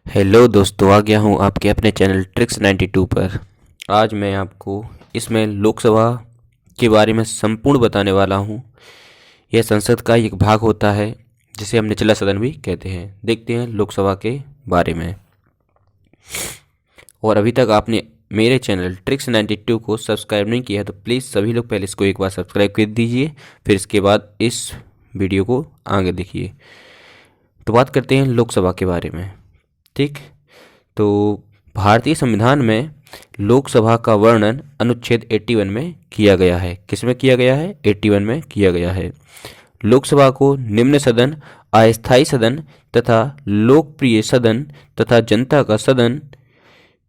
Hello दोस्तों, आ गया हूँ आपके अपने चैनल ट्रिक्स 92 पर। आज मैं आपको इसमें लोकसभा के बारे में संपूर्ण बताने वाला हूँ। यह संसद का एक भाग होता है जिसे हम निचला सदन भी कहते हैं। देखते हैं लोकसभा के बारे में। और अभी तक आपने मेरे चैनल ट्रिक्स 92 को सब्सक्राइब नहीं किया है तो प्लीज़ सभी लोग पहले इसको एक बार सब्सक्राइब कर दीजिए, फिर इसके बाद इस वीडियो को आगे देखिए। तो बात करते हैं लोकसभा के बारे में। ठीक, तो भारतीय संविधान में लोकसभा का वर्णन अनुच्छेद 81 में किया गया है। किस में किया गया है? 81 में किया गया है। लोकसभा को निम्न सदन, अस्थायी सदन तथा लोकप्रिय सदन तथा जनता का सदन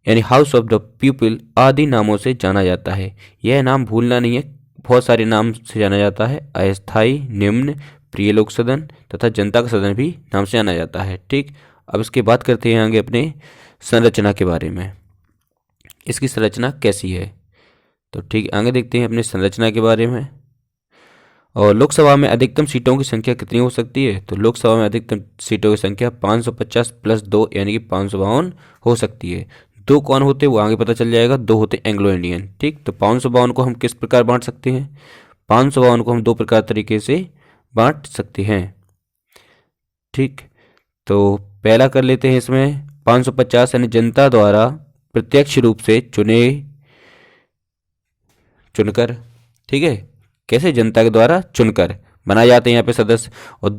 यानी हाउस ऑफ द पीपल आदि नामों से जाना जाता है। यह नाम भूलना नहीं है, बहुत सारे नाम से जाना जाता है। अस्थायी, निम्न, प्रिय लोक सदन तथा जनता का सदन भी नाम से जाना जाता है। ठीक, अब इसके बात करते हैं आगे अपने संरचना के बारे में। इसकी संरचना कैसी है? तो ठीक, आगे देखते हैं अपने संरचना के बारे में। और लोकसभा में अधिकतम सीटों की संख्या कितनी हो सकती है? तो लोकसभा में अधिकतम सीटों की संख्या 550 प्लस 2 यानी कि 552 हो सकती है। दो कौन होते हैं वो आगे पता चल जाएगा। दो होते एंग्लो इंडियन। ठीक, तो 552 को हम किस प्रकार बांट सकते हैं? 552 को हम दो प्रकार तरीके से बांट सकते हैं। ठीक, तो पहला कर लेते हैं इसमें 550 यानी जनता द्वारा प्रत्यक्ष रूप से चुनकर। ठीक है, कैसे? जनता के द्वारा चुनकर बनाए जाते हैं यहाँ पे सदस्य। और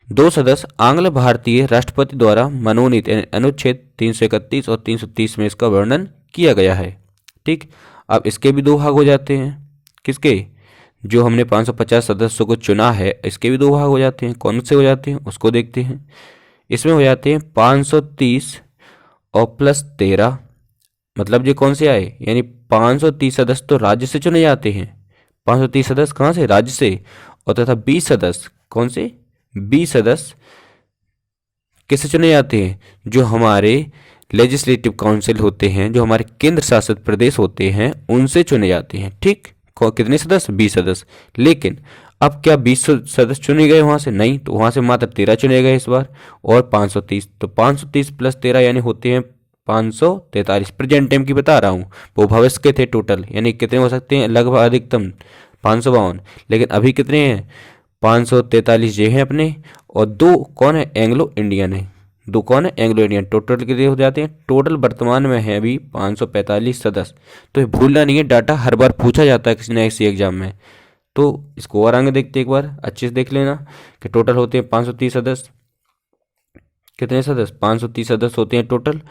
दो सदस्य आंग्ल भारतीय राष्ट्रपति द्वारा मनोनीत अनुच्छेद 331 और 330 में इसका वर्णन किया गया है। ठीक, अब इसके भी दो भाग हो जाते हैं। किसके? जो हमने 550 सदस्यों को चुना है, इसके भी दो भाग हो जाते हैं। कौन से हो जाते हैं उसको देखते हैं। इसमें हो जाते हैं 530 और प्लस 13, मतलब ये कौन से आए? यानी 530 सदस्य तो राज्य से चुने जाते हैं। 530 सदस्य कहाँ से? राज्य से। और तथा 20 सदस्य कौन से? 20 सदस्य किससे चुने जाते हैं? जो हमारे लेजिस्लेटिव काउंसिल होते हैं, जो हमारे केंद्र शासित प्रदेश होते हैं, उनसे चुने जाते हैं। ठीक, कितने सदस्य? 20 सदस्य। लेकिन अब क्या 20 सदस्य चुने गए वहां से? नहीं, तो वहां से मात्र 13 चुने गए इस बार। और 530, तो 530 प्लस 13 यानी होते हैं 543। प्रेजेंट टाइम की बता रहा हूँ, वो भविष्य के थे टोटल। यानी कितने हो सकते हैं? लगभग अधिकतम 552, लेकिन अभी कितने हैं? 543 ये हैं अपने। और दो कौन है? एंग्लो इंडियन है। दो कौन है? Anglo Indian. टोटल कितने हो जाते हैं? टोटल वर्तमान में है अभी 545 सदस्य। तो ये भूलना नहीं है, डाटा हर बार पूछा जाता है किसी न किसी एग्जाम में। तो इसको और आगे देखते एक बार अच्छे से देख लेना कि टोटल होते हैं 530 सदस्य। कितने सदस्य? 530 सदस्य होते हैं टोटल।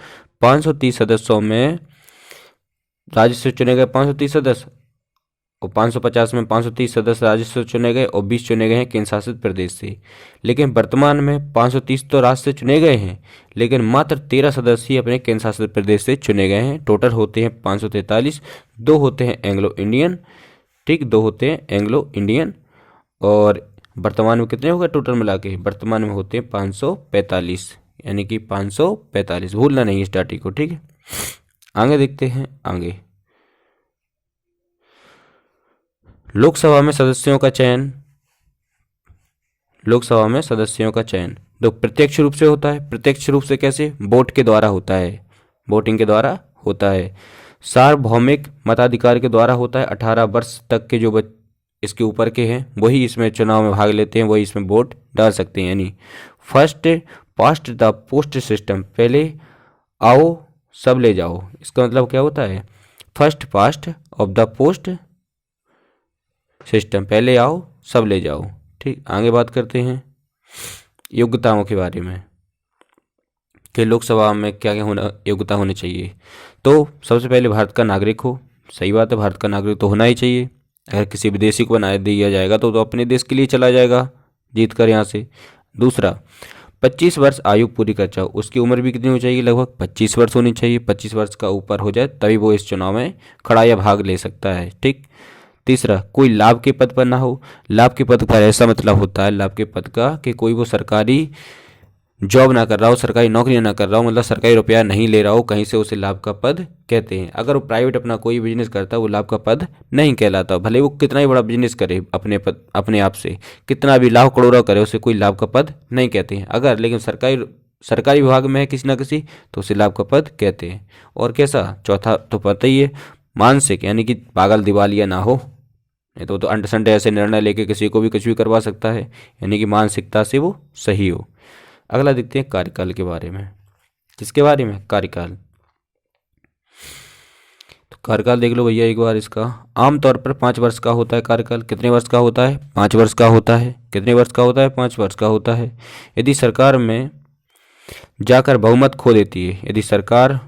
530 सदस्यों में राज्य से चुने गए 530 सदस्य, और 550 में 530 सदस्य राज्य से चुने गए और 20 चुने गए हैं केंद्र शासित प्रदेश से। लेकिन वर्तमान में 530 तो राज्य से चुने गए हैं, लेकिन मात्र 13 सदस्य ही अपने केंद्र शासित प्रदेश से चुने गए हैं। टोटल होते हैं 543। दो होते हैं एंग्लो इंडियन। ठीक, दो होते हैं एंग्लो इंडियन। और वर्तमान में कितने हो गए टोटल मिला के? वर्तमान में होते हैं 545, यानी कि 545। भूलना नहीं इस डाटे को। ठीक है, आगे देखते हैं आगे। लोकसभा में सदस्यों का चयन। लोकसभा में सदस्यों का चयन तो प्रत्यक्ष रूप से होता है। प्रत्यक्ष रूप से कैसे? वोट के द्वारा होता है, वोटिंग के द्वारा होता है। सार्वभौमिक मताधिकार के द्वारा होता है। 18 वर्ष तक के जो इसके ऊपर के हैं वही इसमें चुनाव में भाग लेते हैं, वही इसमें वोट डाल सकते हैं। यानी first past the post system, पहले आओ सब ले जाओ। इसका मतलब क्या होता है? First past of the post system, पहले आओ सब ले जाओ। ठीक, आगे बात करते हैं योग्यताओं के बारे में कि लोकसभा में क्या क्या योग्यता होनी चाहिए। तो सबसे पहले भारत का नागरिक हो। सही बात है, भारत का नागरिक तो होना ही चाहिए। अगर किसी विदेशी को बना दिया जाएगा तो अपने देश के लिए चला जाएगा जीत कर यहाँ से। दूसरा, 25 वर्ष आयु पूरी कर जाओ। उसकी उम्र भी कितनी हो चाहिए? लगभग 25 वर्ष होनी चाहिए। 25 वर्ष का ऊपर हो जाए तभी वो इस चुनाव में खड़ा या भाग ले सकता है। ठीक, तीसरा, कोई लाभ के पद पर ना हो। लाभ के पद पर ऐसा मतलब होता है लाभ के पद का कि कोई वो सरकारी जॉब ना कर रहा हो, सरकारी नौकरी ना कर रहा हो, मतलब सरकारी रुपया नहीं ले रहा हो कहीं से, उसे लाभ का पद कहते हैं। अगर वो प्राइवेट अपना कोई बिजनेस करता है वो लाभ का पद नहीं कहलाता, भले वो कितना ही बड़ा बिजनेस करे अपने आप से, कितना भी लाख करोड़ों करे, उसे कोई लाभ का पद नहीं कहते हैं। अगर लेकिन सरकारी विभाग में है किसी ना किसी, तो उसे लाभ का पद कहते हैं। और कैसा, चौथा तो पता ही है, मानसिक, यानी कि पागल दिवालिया ना हो, नहीं तो अंट संट ऐसे निर्णय लेके किसी को भी कुछ भी करवा सकता है, यानी कि मानसिकता से वो सही हो। अगला देखते हैं कार्यकाल के बारे में। किसके बारे में, कार्यकाल। तो कार्यकाल देख लो भैया एक बार इसका। आमतौर पर 5 वर्ष का होता है कार्यकाल। कितने वर्ष का होता है, 5 वर्ष का होता है। कितने वर्ष का होता है, 5 वर्ष का होता है। यदि सरकार में जाकर बहुमत खो देती है, यदि सरकार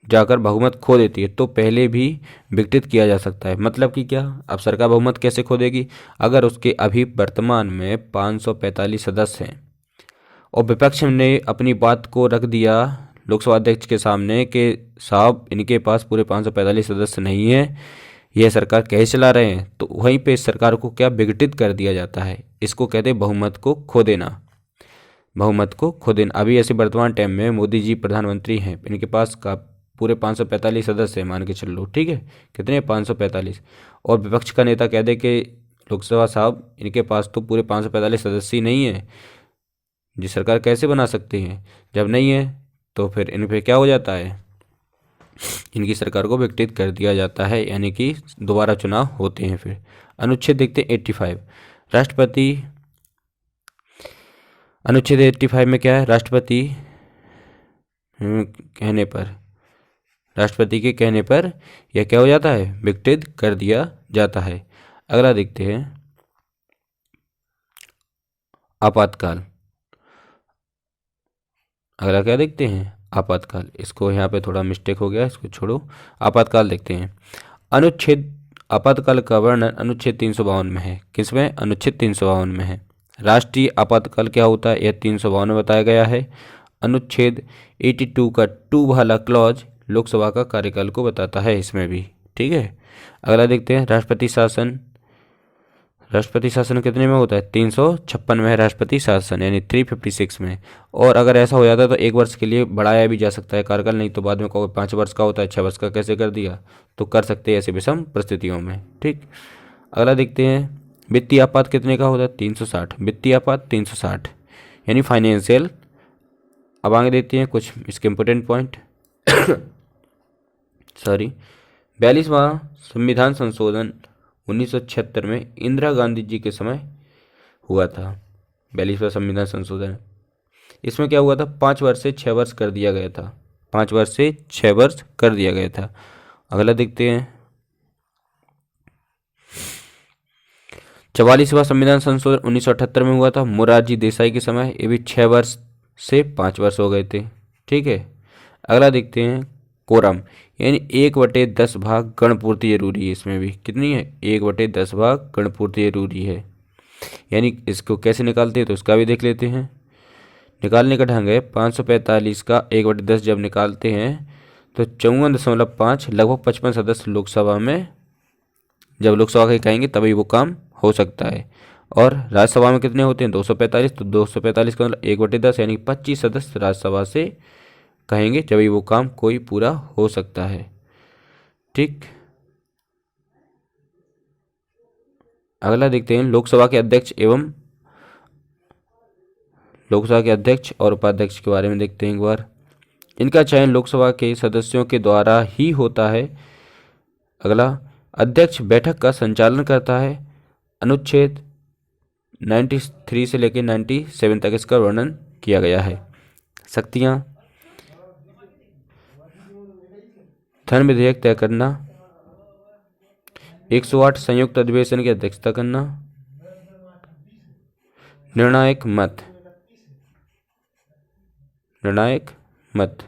जाकर बहुमत खो देती है तो पहले भी विघटित किया जा सकता है। मतलब कि क्या, अब सरकार बहुमत कैसे खो देगी, अगर उसके अभी वर्तमान में 545 सदस्य हैं और विपक्ष ने अपनी बात को रख दिया लोकसभा अध्यक्ष के सामने कि साहब इनके पास पूरे 545 सदस्य नहीं है, यह सरकार कैसे चला रहे हैं, तो वहीं पे इस सरकार को क्या, विघटित कर दिया जाता है। इसको कहते हैं बहुमत को खो देना, बहुमत को खो देना। अभी ऐसे वर्तमान टाइम में मोदी जी प्रधानमंत्री हैं, इनके पास का पूरे 545 सदस्य हैं, मान के चल लो, ठीक है, कितने, 545, और विपक्ष का नेता कह दे कि लोकसभा साहब इनके पास तो पूरे 545 सदस्य ही नहीं है, जी सरकार कैसे बना सकते हैं। जब नहीं है तो फिर इन पे क्या हो जाता है, इनकी सरकार को विघटित कर दिया जाता है, यानी कि दोबारा चुनाव होते हैं। फिर अनुच्छेद देखते हैं 85, राष्ट्रपति। अनुच्छेद 85 में क्या है, राष्ट्रपति कहने पर, राष्ट्रपति के कहने पर यह क्या हो जाता है, विघटित कर दिया जाता है। अगला देखते हैं आपातकाल। अगला क्या देखते हैं, आपातकाल। इसको यहाँ पे थोड़ा मिस्टेक हो गया, इसको छोड़ो, आपातकाल देखते हैं। अनुच्छेद, आपातकाल का वर्णन अनुच्छेद 352 में है। किसमें, अनुच्छेद 352 में है। राष्ट्रीय आपातकाल क्या होता है, यह 352 में बताया गया है। अनुच्छेद 82 का 2 वाला क्लॉज लोकसभा का कार्यकाल को बताता है इसमें भी, ठीक है। अगला देखते हैं राष्ट्रपति शासन। राष्ट्रपति शासन कितने में होता है, 356 में है राष्ट्रपति शासन, यानी 356 में। और अगर ऐसा हो जाता है तो 1 वर्ष के लिए बढ़ाया भी जा सकता है कार्यकाल, नहीं तो बाद में कोई 5 वर्ष का होता है 6 वर्ष का कैसे कर दिया, तो कर सकते हैं ऐसे विषम परिस्थितियों में, ठीक। अगला देखते हैं वित्तीय आपात कितने का होता है, 360, वित्तीय आपात 360, यानी फाइनेंशियल। अब आगे देखते हैं कुछ इसके इम्पोर्टेंट पॉइंट। सॉरी, 42वां संविधान संशोधन 1976 में इंदिरा गांधी जी के समय हुआ था। 42वां संविधान संशोधन, इसमें क्या हुआ था, 5 वर्ष से 6 वर्ष कर दिया गया था, 5 वर्ष से 6 वर्ष कर दिया गया था। अगला देखते हैं 44वां संविधान संशोधन 1978 में हुआ था मोरारजी देसाई के समय, ये भी 6 वर्ष से 5 वर्ष हो गए थे, ठीक है। अगला देखते हैं कोरम, यानी 1/10 भाग गणपूर्ति जरूरी है। इसमें भी कितनी है, 1/10 भाग गणपूर्ति जरूरी है। यानी इसको कैसे निकालते हैं तो इसका भी देख लेते हैं। निकालने का ढंग है 545 का 1/10 जब निकालते हैं तो 54.5, लगभग 55 सदस्य लोकसभा में, जब लोकसभा के कहेंगे तभी वो काम हो सकता है। और राज्यसभा में कितने होते हैं, 245, तो 245 का मतलब 1/10, यानी 25 सदस्य राज्यसभा से कहेंगे जब वो काम कोई पूरा हो सकता है, ठीक। अगला देखते हैं लोकसभा के अध्यक्ष एवं लोकसभा के अध्यक्ष और उपाध्यक्ष के बारे में देखते हैं एक बार। इनका चयन लोकसभा के सदस्यों के द्वारा ही होता है। अगला, अध्यक्ष बैठक का संचालन करता है। अनुच्छेद 93 से लेकर 97 तक इसका वर्णन किया गया है। शक्तियां, धन विधेयक तय करना, 108 संयुक्त अधिवेशन की अध्यक्षता करना, निर्णायक मत, निर्णायक मत,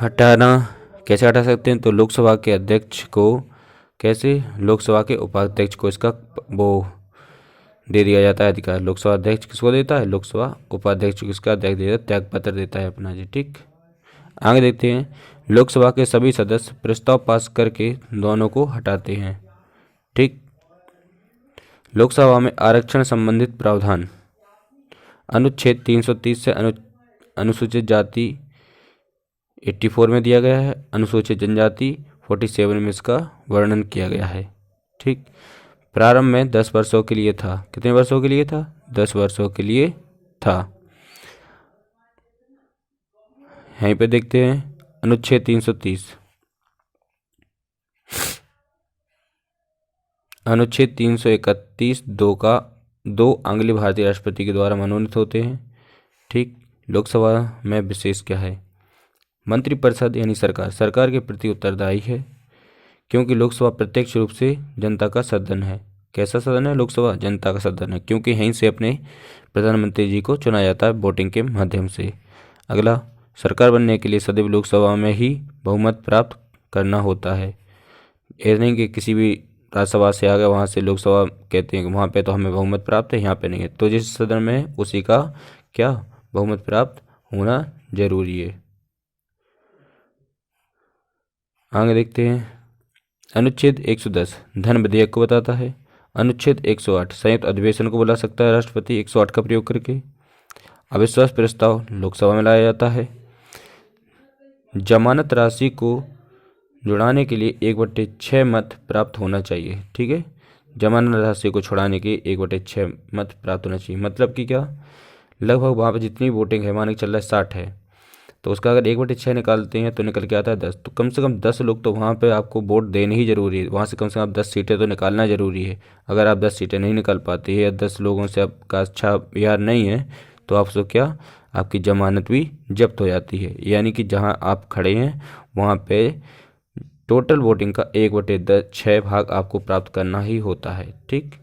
हटाना, कैसे हटा सकते हैं तो लोकसभा के अध्यक्ष को, कैसे, लोकसभा के उपाध्यक्ष को इसका वो दे दिया जाता है अधिकार। लोकसभा अध्यक्ष किसको देता है, लोकसभा उपाध्यक्ष को इसका अध्यक्ष देता है, त्याग पत्र देता है अपना जी, ठीक। आगे देखते हैं लोकसभा के सभी सदस्य प्रस्ताव पास करके दोनों को हटाते हैं, ठीक। लोकसभा में आरक्षण संबंधित प्रावधान, अनुच्छेद 330 से अनुसूचित जाति 84 में दिया गया है, अनुसूचित जनजाति 47 में इसका वर्णन किया गया है, ठीक। प्रारंभ में 10 वर्षों के लिए था। कितने वर्षों के लिए था? 10 वर्षों के लिए था। यहीं पे देखते हैं अनुच्छेद 330। अनुच्छेद 331 दो आंग्लीय भारतीय राष्ट्रपति के द्वारा मनोनीत होते हैं। ठीक। लोकसभा में विशेष क्या है? मंत्रिपरिषद यानी सरकार के प्रति उत्तरदायी है, क्योंकि लोकसभा प्रत्यक्ष रूप से जनता का सदन है। कैसा सदन है? लोकसभा जनता का सदन है, क्योंकि यहीं से अपने प्रधानमंत्री जी को चुना जाता है वोटिंग के माध्यम से। अगला, सरकार बनने के लिए सदैव लोकसभा में ही बहुमत प्राप्त करना होता है। ये नहीं कि किसी भी राज्यसभा से आ गया वहाँ से लोकसभा कहते हैं कि वहाँ पे तो हमें बहुमत प्राप्त है, यहाँ पे नहीं है। तो जिस सदन में है उसी का क्या बहुमत प्राप्त होना जरूरी है। आगे देखते हैं अनुच्छेद 110 धन विधेयक को बताता है। अनुच्छेद 108 संयुक्त अधिवेशन को बुला सकता है राष्ट्रपति 108 का प्रयोग करके। अविश्वास प्रस्ताव लोकसभा में लाया जाता है। जमानत राशि को जुड़ाने के लिए 1/6 मत प्राप्त होना चाहिए। ठीक है, जमानत राशि को छुड़ाने के 1/6 मत प्राप्त होना चाहिए। मतलब कि क्या, लगभग वहाँ पर जितनी वोटिंग है, माने चल रहा है 60 है, तो उसका अगर 1/6 निकालते हैं तो निकल के आता है 10। तो कम से कम 10 लोग तो वहाँ पे आपको वोट देने ही जरूरी है। वहाँ से कम आप 10 सीटें तो निकालना जरूरी है। अगर आप 10 सीटें नहीं निकाल पाते हैं या 10 लोगों से आपका अच्छा व्यवहार नहीं है तो आपसे क्या, आपकी जमानत भी जब्त हो जाती है। यानी कि जहाँ आप खड़े हैं वहाँ पे टोटल वोटिंग का 1/6 भाग आपको प्राप्त करना ही होता है। ठीक।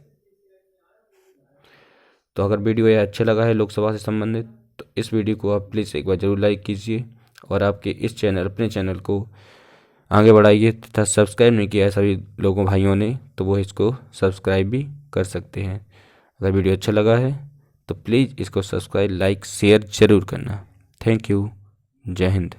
तो अगर वीडियो यह अच्छा लगा है लोकसभा से संबंधित, तो इस वीडियो को आप प्लीज़ एक बार ज़रूर लाइक कीजिए और आपके अपने चैनल को आगे बढ़ाइए तथा सब्सक्राइब नहीं किया है सभी लोगों भाइयों ने तो वो इसको सब्सक्राइब भी कर सकते हैं। अगर वीडियो अच्छा लगा है तो प्लीज़ इसको सब्सक्राइब, लाइक, शेयर ज़रूर करना। Thank you. जय हिंद।